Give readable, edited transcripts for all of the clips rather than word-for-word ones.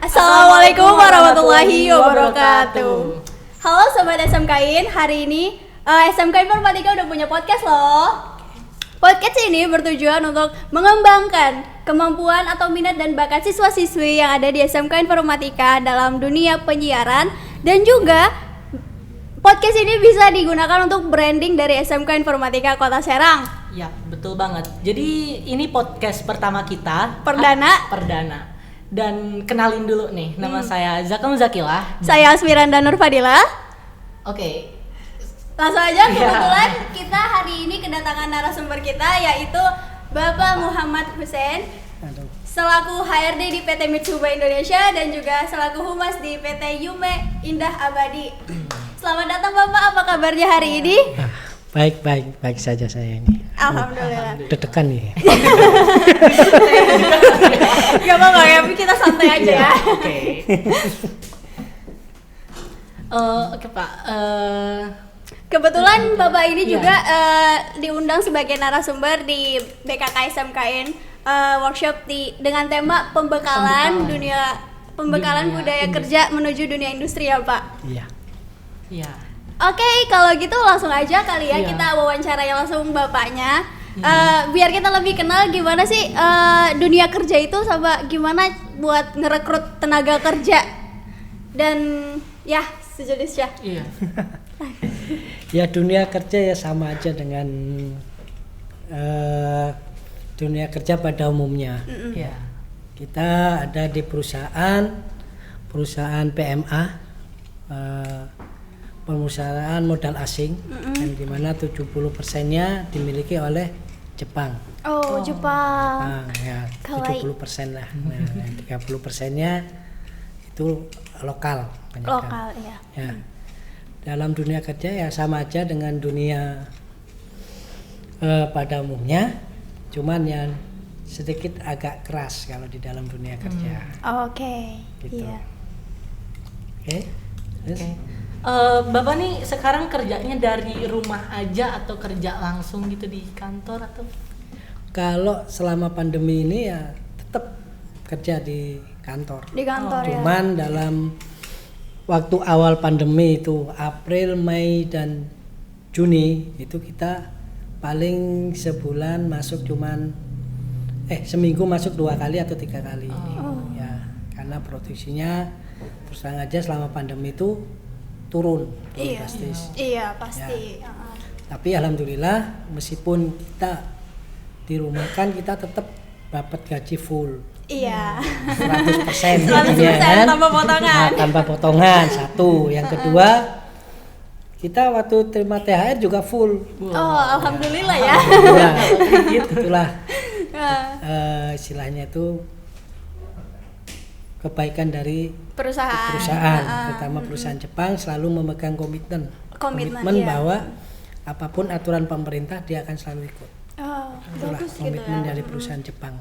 Assalamualaikum warahmatullahi wabarakatuh. Halo Sobat SMKIN, hari ini SMK Informatika udah punya podcast loh. Podcast ini bertujuan untuk mengembangkan kemampuan atau minat dan bakat siswa-siswi yang ada di SMK Informatika dalam dunia penyiaran. Dan juga podcast ini bisa digunakan untuk branding dari SMK Informatika Kota Serang. Ya, betul banget. Jadi ini podcast pertama kita. Perdana. Dan kenalin dulu nih, nama saya Zakum Zakilah. Saya Asmiranda Nur Fadila. Oke. Langsung aja, kebetulan kita hari ini kedatangan narasumber kita yaitu Bapak Muhammad Hussein selaku HRD di PT Mitsuba Indonesia dan juga selaku Humas di PT Yume Indah Abadi. Selamat datang Bapak, apa kabarnya hari ini? Baik saja saya ini. Alhamdulillah. Deg-degan nih. Gak apa-apa, tapi kita santai aja ya. Oke Pak. Kebetulan Bapak ini juga diundang sebagai narasumber di BKK SMKN workshop dengan tema pembekalan budaya kerja menuju dunia industri ya Pak. Iya. Iya. Oke, kalau gitu langsung aja kali ya kita wawancarai langsung bapaknya. Biar kita lebih kenal gimana sih dunia kerja itu sama gimana buat ngerekrut tenaga kerja. Dan ya, sejenis ya. Iya. Ya dunia kerja ya sama aja dengan dunia kerja pada umumnya. Iya. Kita ada di perusahaan PMA, perusahaan modal asing, yang dimana 70%-nya dimiliki oleh Jepang. Oh, Jepang. Ya, 70% lah. Nah, 30%-nya itu lokal. Lokal, iya. Ya. Dalam dunia kerja ya sama aja dengan dunia pada umumnya, cuman yang sedikit agak keras kalau di dalam dunia kerja. Oke. Gitu. Iya. Oke. Terus? Bapak nih sekarang kerjanya dari rumah aja atau kerja langsung gitu di kantor atau? Kalau selama pandemi ini ya tetap kerja di kantor. Di kantor ya. Cuman dalam waktu awal pandemi itu April, Mei dan Juni itu kita paling sebulan masuk cuman seminggu masuk 2 kali atau 3 kali. Ya, karena produksinya terus terang aja selama pandemi itu turun drastis. Iya, pasti. Ya. Tapi alhamdulillah meskipun kita dirumahkan kita tetap dapat gaji full. Iya. 100%. 100% tanpa potongan. Nah, tanpa potongan satu. Yang kedua, kita waktu terima THR juga full. Oh, alhamdulillah ya. Alhamdulillah. Itulah istilahnya itu kebaikan dari perusahaan, terutama perusahaan Jepang selalu memegang komitmen iya. bahwa apapun aturan pemerintah dia akan selalu ikut. Oh, Itulah bagus komitmen gitu ya. dari perusahaan Jepang.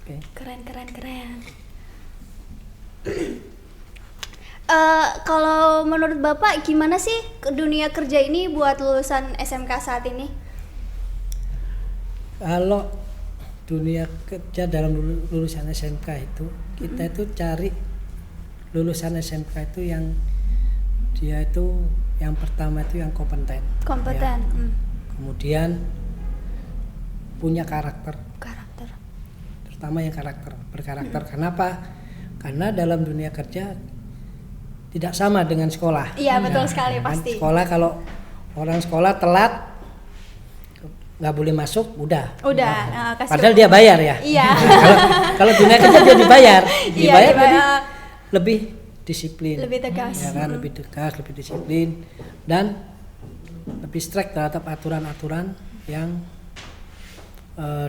Oke. Keren. Kalau menurut Bapak gimana sih dunia kerja ini buat lulusan SMK saat ini? Kalau dunia kerja dalam lulusan SMK itu kita itu cari lulusan SMK itu yang dia itu yang pertama itu yang kompeten. Ya. Kemudian punya karakter. Terutama yang berkarakter. Kenapa? Karena dalam dunia kerja tidak sama dengan sekolah. Iya, betul sekali, pasti. Sekolah kalau orang sekolah telat nggak boleh masuk, udah. Padahal dia bayar ya. Iya. Kalau dunia kerja dia dibayar, dibayar. Jadi lebih disiplin, lebih tegas, ya kan? Lebih tegas, lebih disiplin dan lebih strict terhadap aturan-aturan yang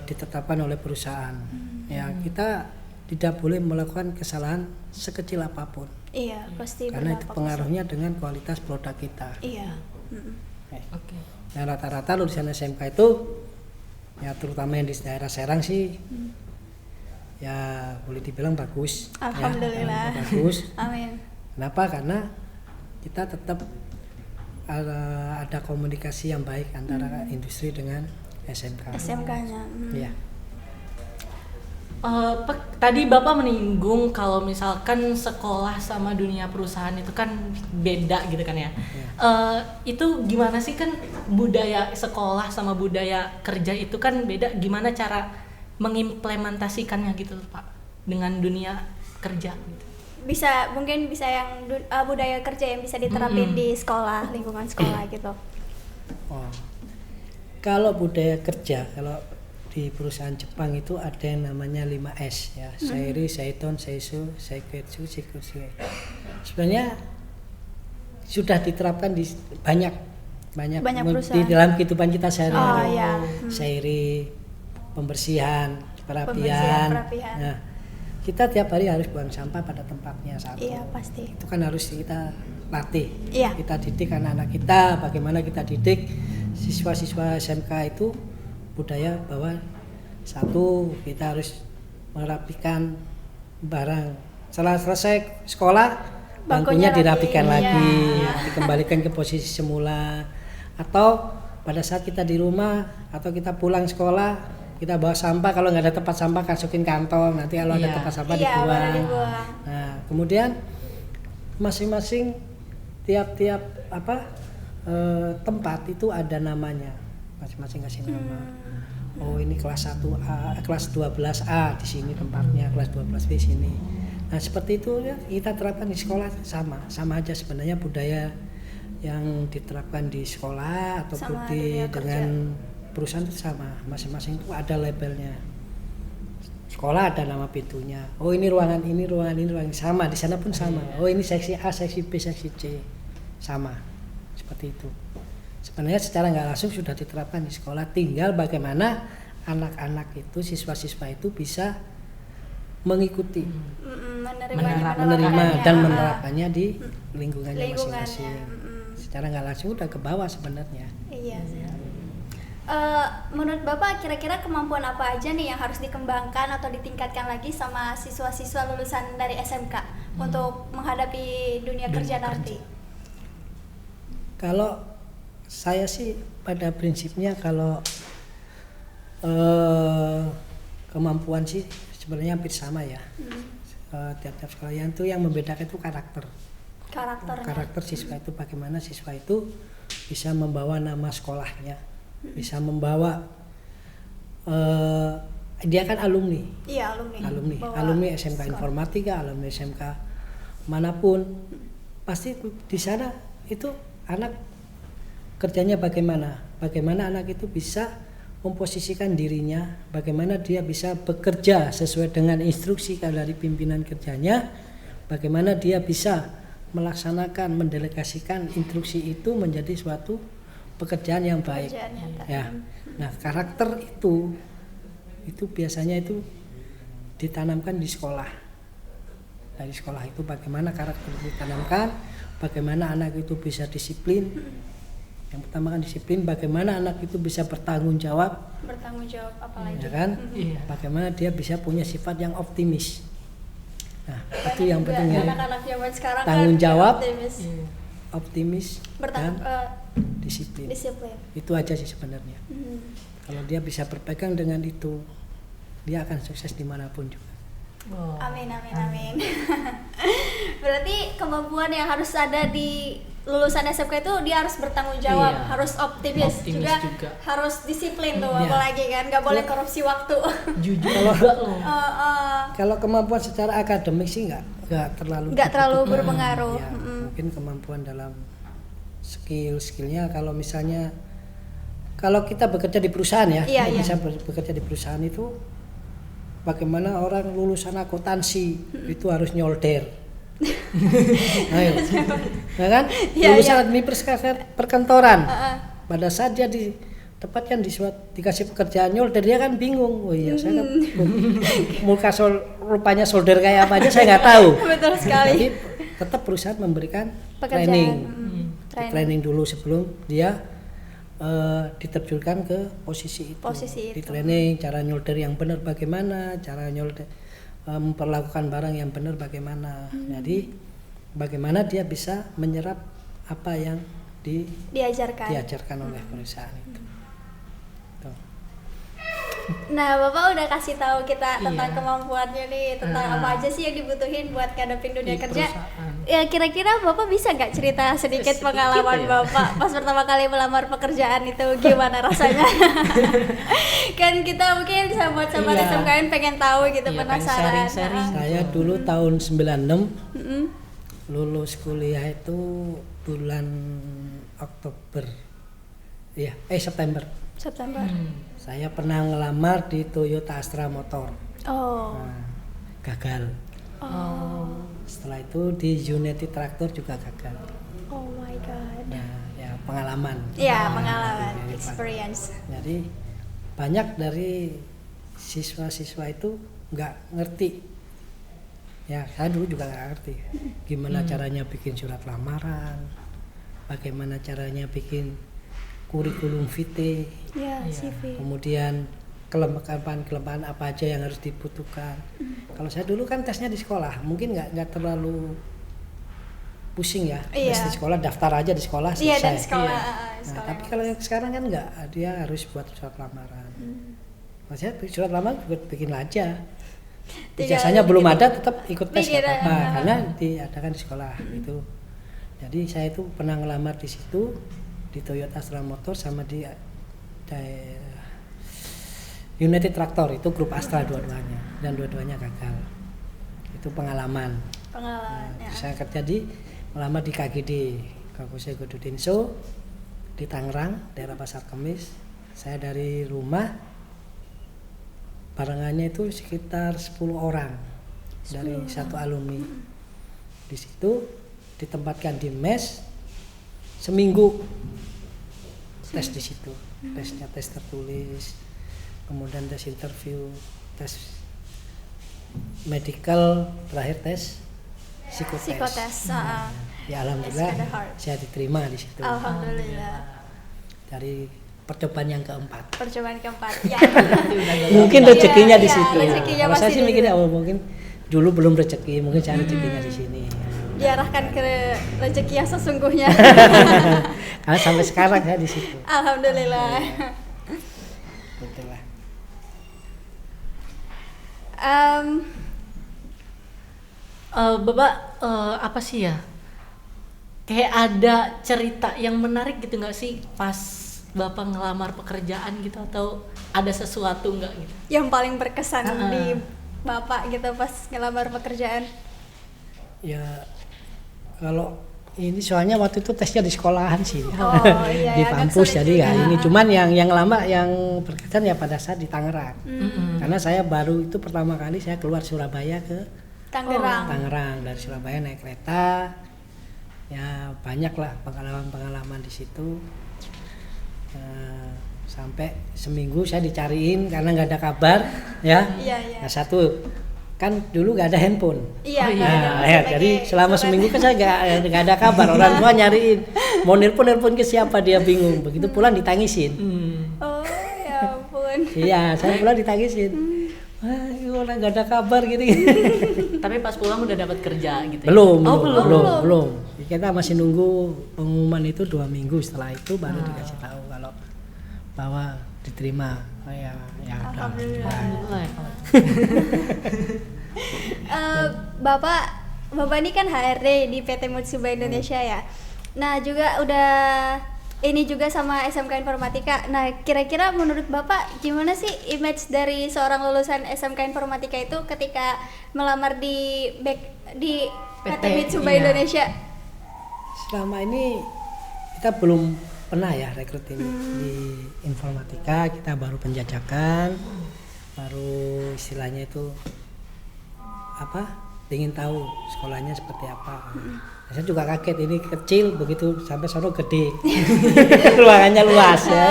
ditetapkan oleh perusahaan. Ya kita tidak boleh melakukan kesalahan sekecil apapun. Iya, pasti. Karena itu pengaruhnya dengan kualitas produk kita. Iya. Oke. Nah rata-rata lulusan SMK itu ya terutama yang di daerah Serang sih ya boleh dibilang bagus. Alhamdulillah. Ya, bagus. Amin. Kenapa? Karena kita tetap ada komunikasi yang baik antara industri dengan SMK. SMK-nya. Ya. Tadi Bapak menyinggung kalau misalkan sekolah sama dunia perusahaan itu kan beda gitu kan ya. Itu gimana sih, kan budaya sekolah sama budaya kerja itu kan beda, gimana cara mengimplementasikannya gitu Pak dengan dunia kerja gitu. Mungkin bisa yang budaya kerja yang bisa diterapin di sekolah, lingkungan sekolah gitu. Oh. Kalau budaya kerja, kalau di perusahaan Jepang itu ada yang namanya 5S ya, Sairi, Saiton, Seisu, Seiketsu, Shikutsu. Sebenarnya sudah diterapkan di banyak perusahaan di dalam kehidupan kita sehari-hari. Iya. Sairi, pembersihan, perapian. Nah, kita tiap hari harus buang sampah pada tempatnya satu. Iya, pasti. Itu kan harus kita latih. Iya. Kita didik anak-anak kita, bagaimana kita didik siswa-siswa SMK itu budaya bahwa satu, kita harus merapikan barang. Setelah selesai sekolah, bangkunya dirapikan lagi, dikembalikan ke posisi semula. Atau pada saat kita di rumah atau kita pulang sekolah, kita bawa sampah, kalau nggak ada tempat sampah masukin kantong, nanti kalau ada tempat sampah dibuang. Nah, kemudian masing-masing tiap-tiap tempat itu ada namanya, masing-masing kasih nama. Oh, ini kelas 1A, kelas 12A di sini tempatnya, kelas 12B di sini. Nah, seperti itu ya, kita terapkan di sekolah sama aja sebenarnya budaya yang diterapkan di sekolah ataupun dengan perusahaan itu sama, masing-masing itu ada labelnya. Sekolah ada nama pintunya. Oh, ini ruangan ini sama, di sana pun sama. Oh, ini seksi A, seksi B, seksi C. Sama. Seperti itu. Sebenarnya secara nggak langsung sudah diterapkan di sekolah, tinggal bagaimana anak-anak itu, siswa-siswa itu bisa mengikuti, menerima dan menerapkannya di lingkungannya masing-masing. Secara nggak langsung udah ke bawah sebenarnya. Iya. Menurut Bapak kira-kira kemampuan apa aja nih yang harus dikembangkan atau ditingkatkan lagi sama siswa-siswa lulusan dari SMK untuk menghadapi dunia kerja nanti? Kalau saya sih pada prinsipnya kalau kemampuan sih sebenarnya hampir sama ya. Tiap-tiap sekolah itu yang membedakan itu karakter siswa itu, bagaimana siswa itu bisa membawa nama sekolahnya, bisa membawa dia kan alumni. Iya, alumni SMK Informatika, alumni SMK manapun, pasti di sana itu anak kerjanya bagaimana anak itu bisa memposisikan dirinya, bagaimana dia bisa bekerja sesuai dengan instruksi dari pimpinan kerjanya, bagaimana dia bisa melaksanakan, mendelegasikan instruksi itu menjadi suatu pekerjaan yang baik. Ya. Nah, karakter itu biasanya itu ditanamkan di sekolah. Dari sekolah itu bagaimana karakter ditanamkan, bagaimana anak itu bisa disiplin. Yang pertama kan disiplin, bagaimana anak itu bisa bertanggung jawab apalagi ya kan? Bagaimana dia bisa punya sifat yang optimis. Nah, itu yang penting ya. Anak-anak zaman sekarang tanggung kan jawab, optimis dan disiplin. Itu aja sih sebenarnya. Kalau dia bisa berpegang dengan itu, dia akan sukses dimanapun juga. Wow. Amin. Berarti kemampuan yang harus ada di lulusan SMK itu dia harus bertanggung jawab, harus optimis juga, harus disiplin tuh, apalagi kan nggak boleh korupsi waktu. Jujur kalau kemampuan secara akademik sih nggak terlalu berpengaruh. Ya, mungkin kemampuan dalam skillnya, kalau misalnya kalau kita bekerja di perusahaan bisa bekerja di perusahaan itu, bagaimana orang lulusan akuntansi itu harus nyolder. Ayo. Ya kan? Lulusan administrasi perkantoran. Pada saat dia ditempatkan dikasih pekerjaan nyolder, dia kan bingung. Oh iya, saya kan rupanya solder kayak apa aja saya nggak tahu. Betul sekali. Tapi tetap perusahaan memberikan training dulu sebelum dia diterjunkan ke posisi itu. Di training cara nyolder yang benar bagaimana, cara nyolder memperlakukan barang yang benar bagaimana. Jadi bagaimana dia bisa menyerap apa yang diajarkan oleh perusahaan itu. Nah, Bapak udah kasih tahu kita tentang Iya. kemampuannya nih, tentang apa aja sih yang dibutuhin buat ngadepin dunia Di kerja. perusahaan. Ya kira-kira Bapak bisa nggak cerita sedikit Sedikit pengalaman ya. Bapak pas pertama kali melamar pekerjaan itu gimana rasanya? Kan kita mungkin sahabat-sahabat Iya. SMKN pengen tahu gitu, Iya, pengen penasaran. sharing-sharing. Saya dulu tahun 96 Mm-mm. lulus kuliah itu bulan Oktober. Iya, September. September. Saya pernah ngelamar di Toyota Astra Motor. Oh. Nah, gagal. Oh. Setelah itu di United Tractor juga gagal. Oh my god. Nah, ya pengalaman. Iya, Nah, pengalaman, jadi, experience. Jadi banyak dari siswa-siswa itu nggak ngerti. Ya, saya dulu juga nggak ngerti gimana caranya bikin surat lamaran, bagaimana caranya bikin kurikulum vitae, Ya, Iya. CV. kemudian kelemahan apa aja yang harus dibutuhkan. Kalau saya dulu kan tesnya di sekolah, mungkin nggak terlalu pusing ya. Iya. Tes di sekolah, daftar aja di sekolah Iya, selesai. dan sekolah. Iya. Nah, sekolah tapi yang- kalau yang sekarang kan nggak, dia harus buat surat lamaran. Maksudnya surat lamaran bikin aja. Tinggal Biasanya belum bikin- ada, tetap ikut tes bikin, nggak apa-apa, ah. karena diadakan di sekolah gitu. Jadi saya itu pernah ngelamar di situ di Toyota Astra Motor sama di United Tractor, itu grup Astra dua-duanya, dan dua-duanya gagal. Itu pengalaman. pengalaman. Ya. Saya kerja di melamar di KGD, Kakusai Godudinso di Tangerang, daerah Pasar Kemis. Saya dari rumah, barengannya itu sekitar 10 orang dari satu alumni. Di situ ditempatkan di mes seminggu, tes di situ. Tesnya tes tertulis, kemudian tes interview, tes medical, terakhir tes psikotes. Psikotes. Ya alhamdulillah Tes pada heart. saya diterima di situ. Alhamdulillah. Dari percobaan yang keempat. Percobaan keempat. Ya. Mungkin Iya, rezekinya di iya, situ. rezekinya Kalau saya pasti sih di mikirnya situ. oh mungkin dulu belum rezeki, mungkin saya rezekinya di sini. Diarahkan ke rezeki yang sesungguhnya. Karena sampai sekarang saya di situ. Alhamdulillah. Betul lah. Bapak apa sih ya? Kayak ada cerita yang menarik gitu nggak sih pas Bapak ngelamar pekerjaan gitu, atau ada sesuatu nggak gitu? Yang paling berkesan Ah. di Bapak gitu pas ngelamar pekerjaan. Ya kalau ini soalnya waktu itu tesnya di sekolahan sih. Oh, iya, Di agak kampus sulit jadi juga. ya ini cuman yang lama yang berkesan ya pada saat di Tangerang. Karena saya baru itu pertama kali saya keluar Surabaya ke Tangerang. Tangerang, dari Surabaya naik kereta. Ya banyak lah pengalaman-pengalaman di situ. Sampai seminggu saya dicariin karena nggak ada kabar ya. Iya, iya. Nah satu kan dulu nggak ada handphone. Iya, Oh, iya. nggak ada, Nah, masih ya, pakai jadi selama surat. seminggu kan saya nggak ada kabar, orang tua nyariin, mau nelpon ke siapa, dia bingung. Begitu pulang ditangisin. Oh, ya ampun. Iya, saya pulang ditangisin. Wah, ini orang nggak ada kabar gitu. Tapi pas pulang udah dapat kerja gitu. Ya? belum, Oh, belum. Kita masih nunggu pengumuman itu 2 minggu, setelah itu baru dikasih tahu kalau bahwa diterima. Oh ya, ya udah. Alhamdulillah. Alhamdulillah ya, kalau- Bapak ini kan HRD di PT Mutsuba Indonesia ya. Nah juga udah ini juga sama SMK Informatika. Nah kira-kira menurut Bapak gimana sih image dari seorang lulusan SMK Informatika itu ketika melamar di PT Mutsuba iya. Indonesia? Selama ini kita belum pernah ya rekrut ini di informatika, kita baru penjajakan, baru istilahnya itu apa, ingin tahu sekolahnya seperti apa. Saya juga kaget, ini kecil begitu sampai sono gede, ruangannya luas ya.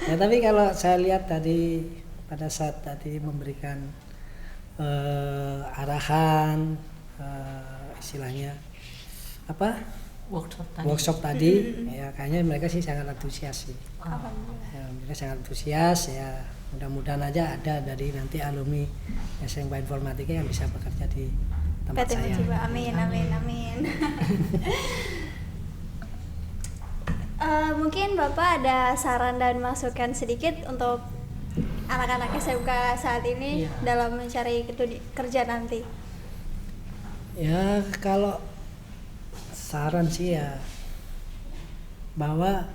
Nah, tapi kalau saya lihat tadi pada saat tadi memberikan arahan, istilahnya apa, workshop tadi, ya kayaknya mereka sih sangat antusias sih. Ya, mereka sangat antusias ya. Mudah-mudahan aja ada dari nanti alumni SMK Informatika yang bisa bekerja di tempat PT saya. Mutsuba, amin. Mungkin Bapak ada saran dan masukan sedikit untuk anak-anak SMK saat ini Iya. dalam mencari kerja nanti? Ya kalau saran sih ya bahwa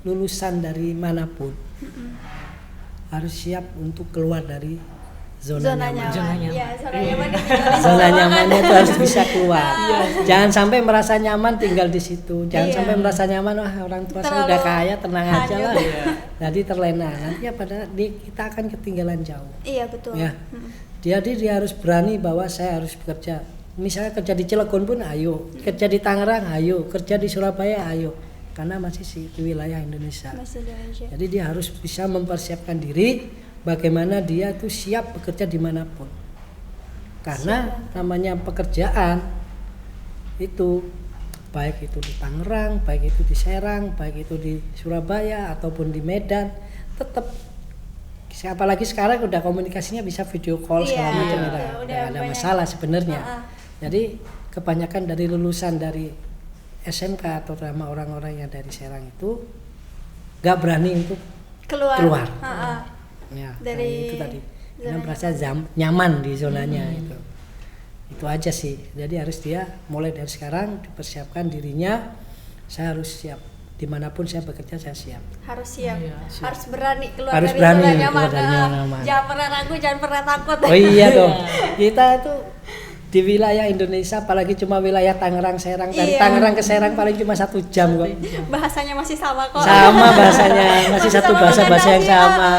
lulusan dari manapun harus siap untuk keluar dari zona nyaman. Zona nyaman. Ya, zona Iya. nyaman. Zona nyamannya itu harus bisa keluar. Jangan sampai merasa nyaman tinggal di situ. Jangan Iya. sampai merasa nyaman, wah orang tua saya Terlalu udah kaya, tenang aja hanyut. lah. Iya. Jadi terlena. Nantinya kita akan ketinggalan jauh. Iya betul. Ya. Jadi dia harus berani bahwa saya harus bekerja. Misalnya kerja di Cilegon pun ayo, kerja di Tangerang ayo, kerja di Surabaya ayo. Karena masih di wilayah Indonesia. Masih Indonesia. Jadi dia harus bisa mempersiapkan diri bagaimana dia tuh siap bekerja dimanapun. Karena namanya pekerjaan itu baik itu di Tangerang, baik itu di Serang, baik itu di Surabaya ataupun di Medan, tetap apalagi sekarang udah komunikasinya bisa video call segala Iya, macam, udah udah ada banyak. masalah sebenarnya. Ah, ah. Jadi kebanyakan dari lulusan dari SMK atau sama orang-orang yang dari Serang itu gak berani untuk keluar. Ah, ah. Ya, Dari karena itu tadi karena zona merasa nyaman di zonanya itu aja sih. Jadi harus dia mulai dari sekarang dipersiapkan dirinya. Saya harus siap dimanapun saya bekerja, saya siap. Harus siap. Iya, siap. Harus berani keluar Harus dari berani zona keluar nyaman. dari zona nyaman. Jangan pernah ragu, jangan pernah takut. Oh iya dong, kita itu di wilayah Indonesia, apalagi cuma wilayah Tangerang Serang, dari Iya. Tangerang ke Serang paling cuma 1 jam kok. Bahasanya masih sama kok. Sama bahasanya, masih satu Sama bahasa yang konotasi, sama.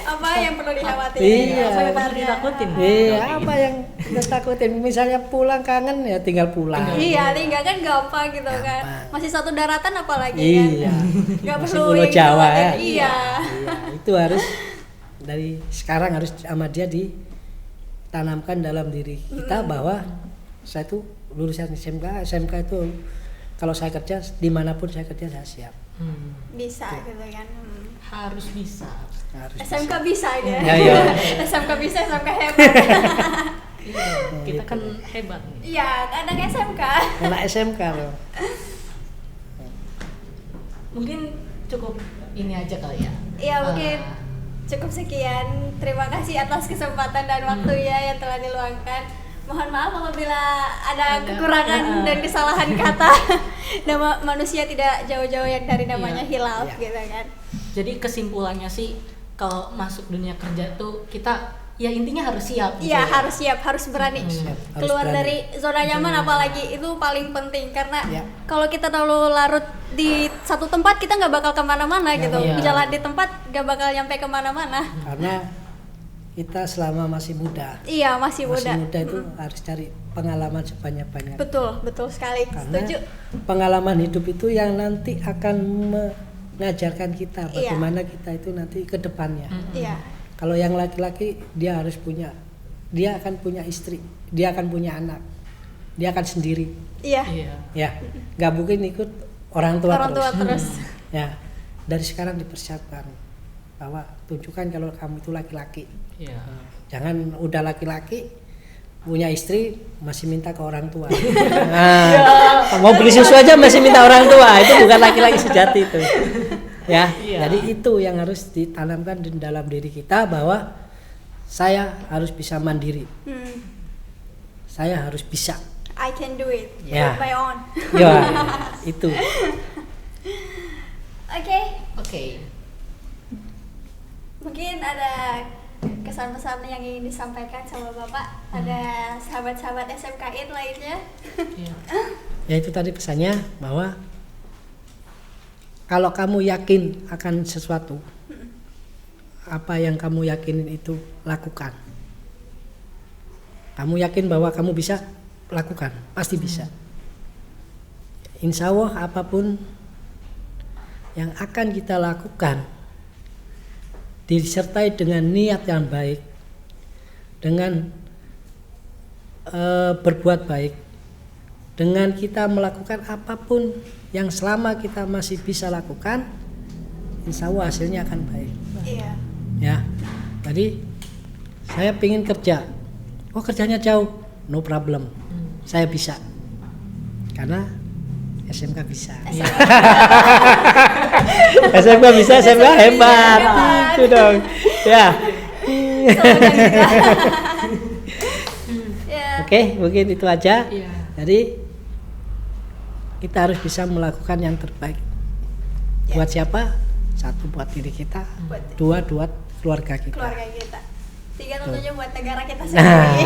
Apa yang perlu dikhawatirin? Iya. Apa yang harus sebenarnya? ditakutin? Iya, apa yang kita takutin? Misalnya pulang kangen ya tinggal pulang. Iya, tinggal kan gampang gitu kan. Gampang. Masih satu daratan apalagi Iya. kan. Gak Masih perlu Pulau yang Jawa ya. dikhawatir. Iya. Iya, itu harus dari sekarang harus sama dia ditanamkan dalam diri kita bahwa saya tuh lulusan SMK itu kalau saya kerja dimanapun saya kerja saya siap. Bisa gitu kan. Harus bisa. Harus SMK bisa ya. Ya, iya. SMK bisa, SMK hebat. Iya, kita kan hebat nih. Iya, anak SMK. anak SMK loh. Mungkin cukup ini aja kali ya. Iya, mungkin cukup sekian. Terima kasih atas kesempatan dan waktunya yang telah diluangkan. Mohon maaf apabila ada kekurangan dan kesalahan kata. Nama manusia tidak jauh-jauh yang dari namanya Iya. hilaf Iya. gitu kan. Jadi kesimpulannya sih kalau masuk dunia kerja tuh kita ya intinya harus siap. gitu Iya, ya. harus siap, harus berani. Siap, harus Keluar berani. dari zona nyaman apalagi itu paling penting karena Iya. kalau kita terlalu larut di satu tempat kita nggak bakal kemana-mana gitu. Iya. Jalan di tempat nggak bakal nyampe kemana-mana. Karena kita selama masih muda, Iya, masih muda. itu harus cari pengalaman sebanyak-banyaknya. Betul, betul sekali. Karena Setuju. pengalaman hidup itu yang nanti akan mengajarkan kita Iya. bagaimana kita itu nanti ke depannya. Iya. Kalau yang laki-laki dia akan punya istri, dia akan punya anak, dia akan sendiri, Iya. Iya. ya, nggak mungkin ikut orang tua Orang tua terus. Ya, dari sekarang dipersiapkan bahwa tunjukkan kalau kamu itu laki-laki. Iya. Jangan udah laki-laki punya istri masih minta ke orang tua. Nah, mau beli susu aja masih minta orang tua, itu bukan laki-laki sejati itu. Ya, Iya. jadi itu yang harus ditanamkan di dalam diri kita bahwa saya harus bisa mandiri. Saya harus bisa. I can do it. Ya. On my own. Ya, itu. Oke. Oke. Mungkin ada kesan-pesan yang ingin disampaikan sama Bapak pada sahabat-sahabat SMKIN lainnya. Iya. Ya itu tadi pesannya bahwa kalau kamu yakin akan sesuatu, apa yang kamu yakinin itu lakukan. Kamu yakin bahwa kamu bisa lakukan, pasti bisa. Insya Allah apapun yang akan kita lakukan disertai dengan niat yang baik, dengan berbuat baik, dengan kita melakukan apapun yang selama kita masih bisa lakukan, insya Allah hasilnya akan baik. Iya. Ya, tadi saya pingin kerja, oh kerjanya jauh, no problem, saya bisa, karena SMK bisa. SMK bisa, SMK hebat. Itu dong. Ya. Slogan kita. Ya. Oke, mungkin itu aja. Iya. Jadi kita harus bisa melakukan yang terbaik. Ya. Buat siapa? Satu buat diri kita, Buat dua buat keluarga kita. keluarga kita. Tiga tentunya buat negara kita Nah. sendiri.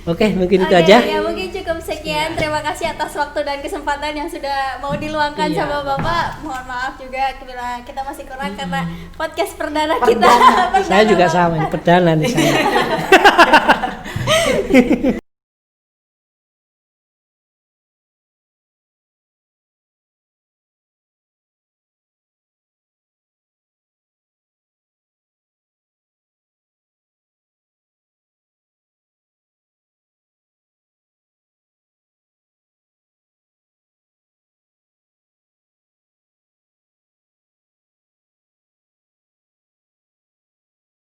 Oke, mungkin itu Oke, aja. ya mungkin cukup sekian. Terima kasih atas waktu dan kesempatan yang sudah mau diluangkan Iya. sama Bapak. Mohon maaf juga bila kita masih kurang karena podcast perdana kita. Perdana. Saya juga Bapak. sama, perdana nih saya.